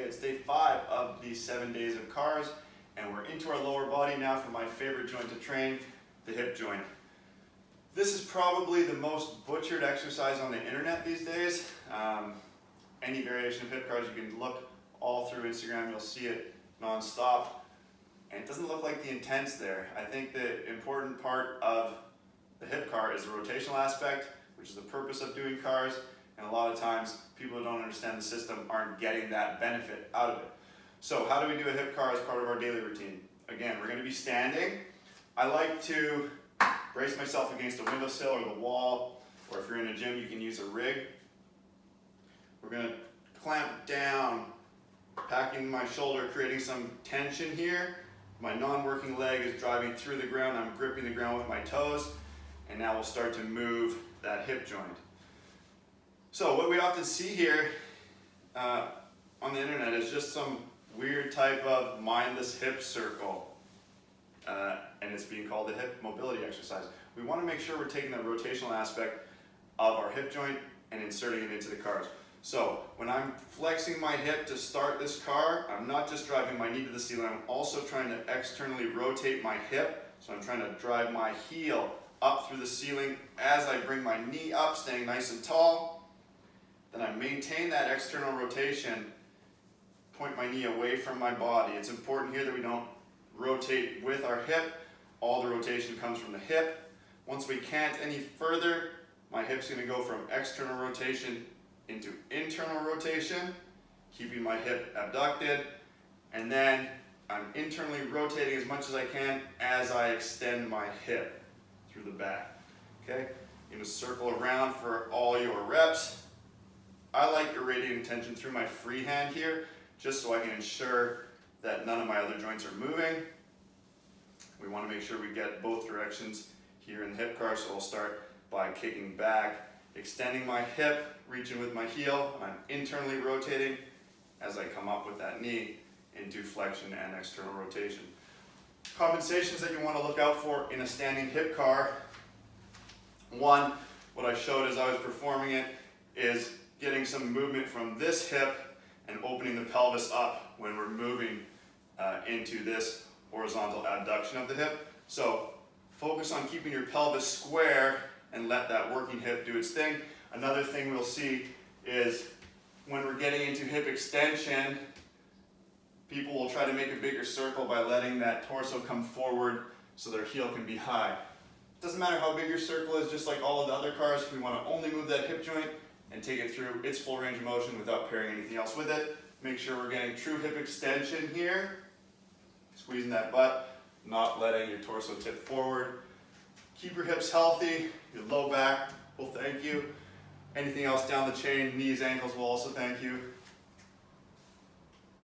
it's day 5 of these 7 days of cars, and we're into our lower body now for my favorite joint to train, the hip joint. This is probably the most butchered exercise on the internet these days. Any variation of hip cars, you can look all through Instagram, you'll see it non-stop, and it doesn't look like the intent's there. I think the important part of the hip car is the rotational aspect, which is the purpose of doing cars, and a lot of times people who don't understand the system aren't getting that benefit out of it. So how do we do a hip car as part of our daily routine? Again, we're going to be standing. I like to brace myself against a windowsill or the wall, or if you're in a gym, you can use a rig. We're going to clamp down, packing my shoulder, creating some tension here. My non-working leg is driving through the ground. I'm gripping the ground with my toes, and now we'll start to move that hip joint. So what we often see here on the internet is just some weird type of mindless hip circle, and it's being called a hip mobility exercise. We want to make sure we're taking the rotational aspect of our hip joint and inserting it into the cars. So when I'm flexing my hip to start this car, I'm not just driving my knee to the ceiling, I'm also trying to externally rotate my hip. So I'm trying to drive my heel up through the ceiling as I bring my knee up, staying nice and tall. Then I maintain that external rotation, point my knee away from my body. It's important here that we don't rotate with our hip. All the rotation comes from the hip. Once we can't any further, my hip's going to go from external rotation into internal rotation, keeping my hip abducted, and then I'm internally rotating as much as I can as I extend my hip through the back. Okay? You're going to circle around for all your reps. I like irradiating tension through my free hand here, just so I can ensure that none of my other joints are moving. We want to make sure we get both directions here in the hip car, so I'll start by kicking back, extending my hip, reaching with my heel, and I'm internally rotating as I come up with that knee into flexion and external rotation. Compensations that you want to look out for in a standing hip car. One, what I showed as I was performing it, is getting some movement from this hip and opening the pelvis up when we're moving into this horizontal abduction of the hip. So focus on keeping your pelvis square and let that working hip do its thing. Another thing we'll see is when we're getting into hip extension, people will try to make a bigger circle by letting that torso come forward so their heel can be high. It doesn't matter how big your circle is, just like all of the other cars, we want to only move that hip joint and take it through its full range of motion without pairing anything else with it. Make sure we're getting true hip extension here, squeezing that butt, not letting your torso tip forward. Keep your hips healthy, your low back will thank you. Anything else down the chain, knees, ankles will also thank you.